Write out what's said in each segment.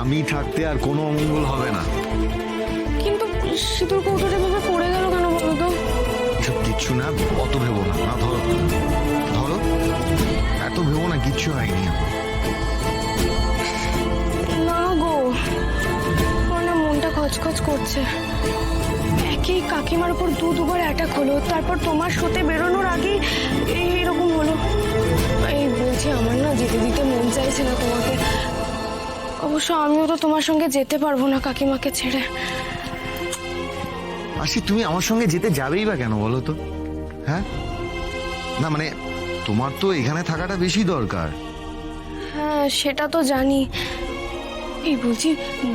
আমি থাকতে আর কোনো অমঙ্গল হবে না। কিন্তু সিঁদুর কৌটোটা ভাবে পড়ে গেল কেন বলো তো? এসব কিচ্ছু না, অত ভেবো না। না ধরো ধরো, এত ভেবো না, কিচ্ছু হয়নি। না গো, আমার না মনটা খচখচ করছে। একই কাকিমার উপর দুবার অ্যাটাক হলো, তারপর তোমার সাথে বেরোনোর আগেই এরকম হলো। এই বলছি, আমার না যেতে দিতে মন চাইছে না তোমাকে। অবশ্য আমিও তো তোমার সঙ্গে যেতে পারবো না কাকিমাকে ছেড়ে। আশি, তুমি আমার সঙ্গে যেতে যাবেই বা কেন বলো তো? হ্যাঁ, না মানে তোমার তো এখানে থাকাটা বেশি দরকার। হ্যাঁ, সেটা তো জানি। এই বলছি,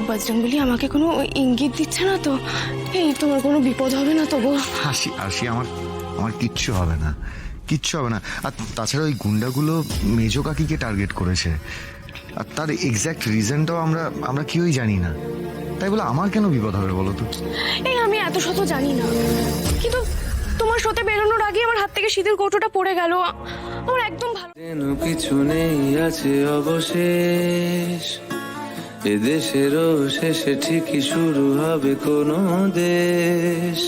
বজরংবলী আমাকে কোনো ইঙ্গিত দিচ্ছে না তো? এই তোমার কোনো বিপদ হবে না তো গো? হাসি হাসি, আমার কিচ্ছু হবে না, কিচ্ছু হবে না। আর তাছাড়া ওই গুন্ডাগুলো মেজো কাকিকে টার্গেট করেছে, আর তার এক্স্যাক্ট রিজনটাও আমরা কেউই জানি না। তাই বলে আমার কেন বিপদ হবে বলো তো? এই আমি এত শত জানি না, কিন্তু তোমার সাথে বেরোনোর আগে আমার হাত থেকে সিঁদুর কৌটোটা পড়ে গেল। আমার একদম ভালো যেন কিছু নেই আছে অবশেষ, এ দেশেরও শেষে ঠিকই শুরু হবে কোনো দেশ।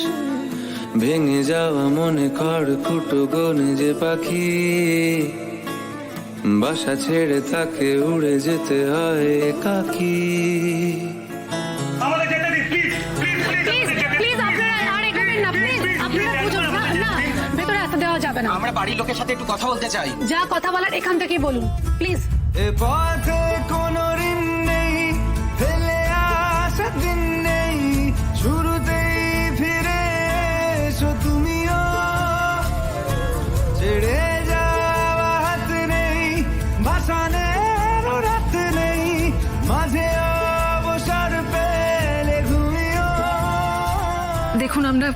ভেঙে যাওয়া মনে খড় খুঁটো গনে যে পাখি, বাসা ছেড়ে তাকে উড়ে যেতে হয় একাকী। আমাদের যেতে দিন প্লিজ, প্লিজ প্লিজ প্লিজ আপনারা আর এগোবেন না, প্লিজ আপনারা বুঝুন না। না, ভেতরে আসতে দেওয়া যাবে না। আমরা বাড়ির লোকের সাথে একটু কথা বলতে চাই। যা কথা বলার এখান থেকেই বলুন প্লিজ। এ পথে কোনো ঋণ নেই, ফেলে আসা দিন নেই, শুরুতেই ফিরে এসো তুমিও। ছেড়ে যাওয়া হাত নেই, ভাসানের রাত নেই, মাঝে অবসর পেলে ঘুমিও। দেখুন, আমরা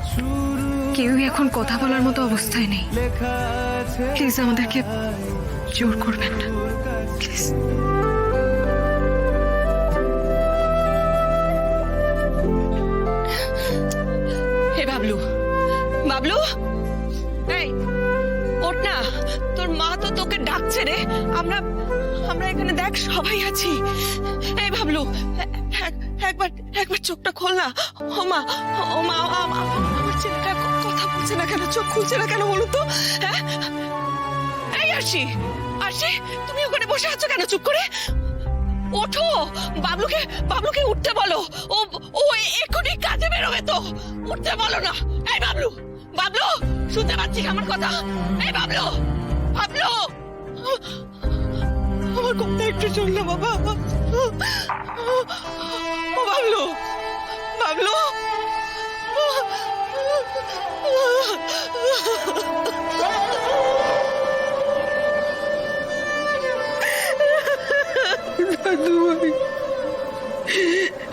কেউই এখন কথা বলার মতো অবস্থায় নেই। লেখা আছে প্লিজ আমাদেরকে জোর করবেন না, প্লিজ। হে বাবলু, বাবলু, এই ওঠ না, তোর মা তো তোকে ডাকছে রে। আমরা আমরা এখানে দেখ সবাই আছি। এই বাবলু, একবার একবার চোখটা খোল না। ও মা, ও মা, আমার ছেলেটা কথা বলছে না কেন, চোখ খুলছে না কেন বলুন তো? হ্যাঁ, এই আরশি, আরশি, তুমি ওখানে বসে আছো কেন চুপ করে? ওঠো, বাবলুকে বাবলুকে উঠতে বলো। ও ও এখনই কাজে বেরোবে তো, উঠতে বলো না। এই বাবলু, বাবলু, শুনতে পাচ্ছিস আমার কথা? এই বাবলু, বাবলু, আমার কথা একটু শোন না বাবা। ও বাবলু, বাবলু, দাদু ভাই,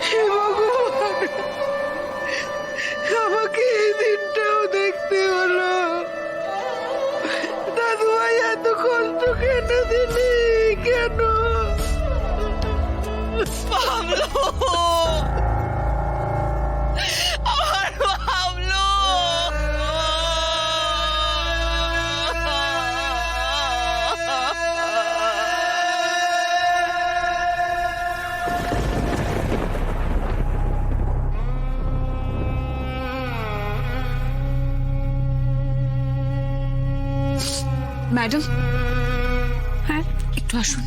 হে ভগবান, আমাকে এই দিনটাও দেখতে হলো। দাদু ভাই, এত কষ্ট কেন দিলি, কেন? বাবলু, আমার বাবলু। ম্যাডাম, হ্যাঁ, একটু আসুন।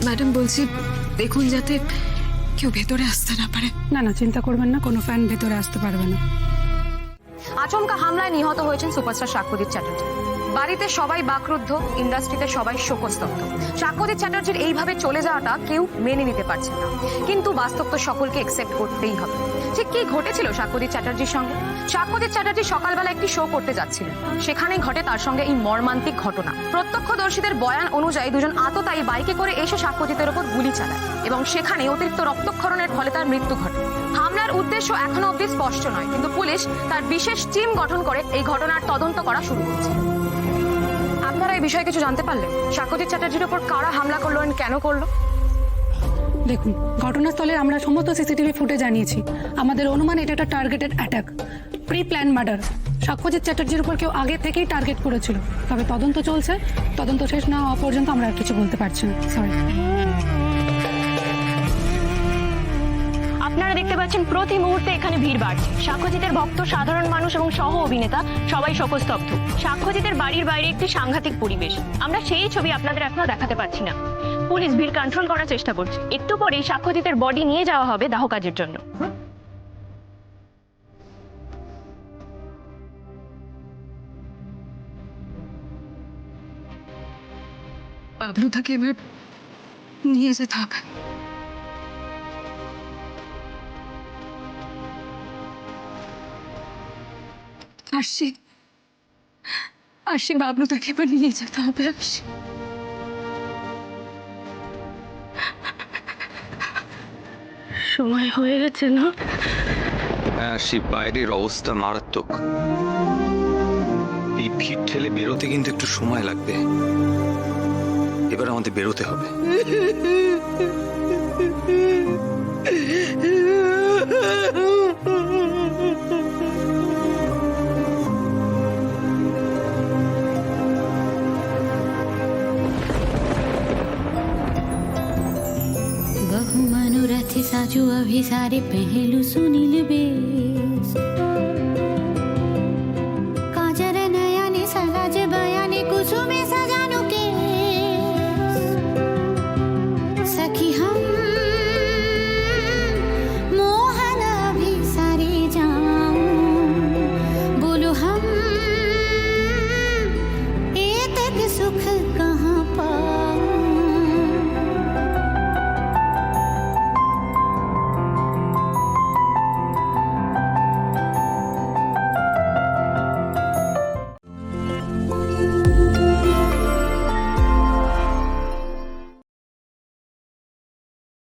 ম্যাডাম, বলছি দেখুন যাতে কেউ ভেতরে আসতে না পারে। না না, চিন্তা করবেন না, কোনো ফ্যান ভেতরে আসতে পারবে না। আচমকা হামলায় নিহত হয়েছেন সুপারস্টার সাক্ষ্যদীপ চ্যাটার্জি। বাড়িতে সবাই বাকরুদ্ধ, ইন্ডাস্ট্রিতে সবাই শোকস্তব্ধ। সাক্ষ্যদীপ চ্যাটার্জির এইভাবে চলে যাওয়াটা কেউ মেনে নিতে পারছে না, কিন্তু বাস্তব তো সকলকে একসেপ্ট করতেই হবে। ঠিক কি ঘটেছিল সাক্ষ্যদীপ চ্যাটার্জির সঙ্গে? সাক্ষ্যদীপ চ্যাটার্জি সকালবেলা একটি শো করতে যাচ্ছিলেন, সেখানেই ঘটে তার সঙ্গে এই মর্মান্তিক ঘটনা। প্রত্যক্ষদর্শীদের বয়ান অনুযায়ী দুজন আততায়ী বাইকে করে এসে সাক্ষ্যদীপের ওপর গুলি চালায় এবং সেখানে অতিরিক্ত রক্তক্ষরণের ফলে তার মৃত্যু ঘটে। হামলার উদ্দেশ্য এখনো অবধি স্পষ্ট নয়, কিন্তু পুলিশ তার বিশেষ টিম গঠন করে এই ঘটনার তদন্ত করা শুরু করেছে। আপনারা এই বিষয়ে কিছু জানতে পারলেন? সাক্ষ্যদীপ চ্যাটার্জির ওপর কারা হামলা করলো, কেন করলো? দেখুন, ঘটনাস্থলে আমরা সমস্ত সিসিটিভি ফুটেজ জানিয়েছি। আমাদের অনুমান এটা একটা targeted attack, pre plan murder. Sakshyajit চ্যাটার্জির উপর কেউ আগে থেকেই টার্গেট করেছিল, তবে তদন্ত চলছে। তদন্ত শেষ না হওয়া পর্যন্ত আমরা আর কিছু বলতে পারছি না, সরি। আপনারা দেখতে পাচ্ছেন প্রতি মুহূর্তে এখানে ভিড় বাড়ছে। সাক্ষ্যজিতের ভক্ত, সাধারণ মানুষ এবং সহ অভিনেতা সবাই শোকস্তব্ধ। সাক্ষ্যজিতের বাড়ির বাইরে একটি সাংঘাতিক পরিবেশ। আমরা সেই ছবি আপনাদের এখনো দেখাতে পাচ্ছি না। পুলিশ ভিড় কন্ট্রোল করার চেষ্টা করছে। একটু পরেই সাক্ষ্যজিতের বডি নিয়ে যাওয়া হবে দাহ কাজের জন্য। বাবলু তাকে এবার নিয়ে যেতে হবে। আরশি বাবলু তাকে এবার নিয়ে যেতে হবে। আরশি, সময় হয়ে গেছে না? হ্যাঁ, সে বাইরের অবস্থা মারাত্মক। এই ভিড় ঠেলে বেরোতে কিন্তু একটু সময় লাগবে। এবার আমাদের বেরোতে হবে। बहु मनोरथ साजू अभी सारे पहलू सुनील बेस काजर नयने सलाज बयाने कुसुमे सजानो के सखी हम मोहन अभी सारे जाऊं बोलो हम ए तक सुख कहाँ पा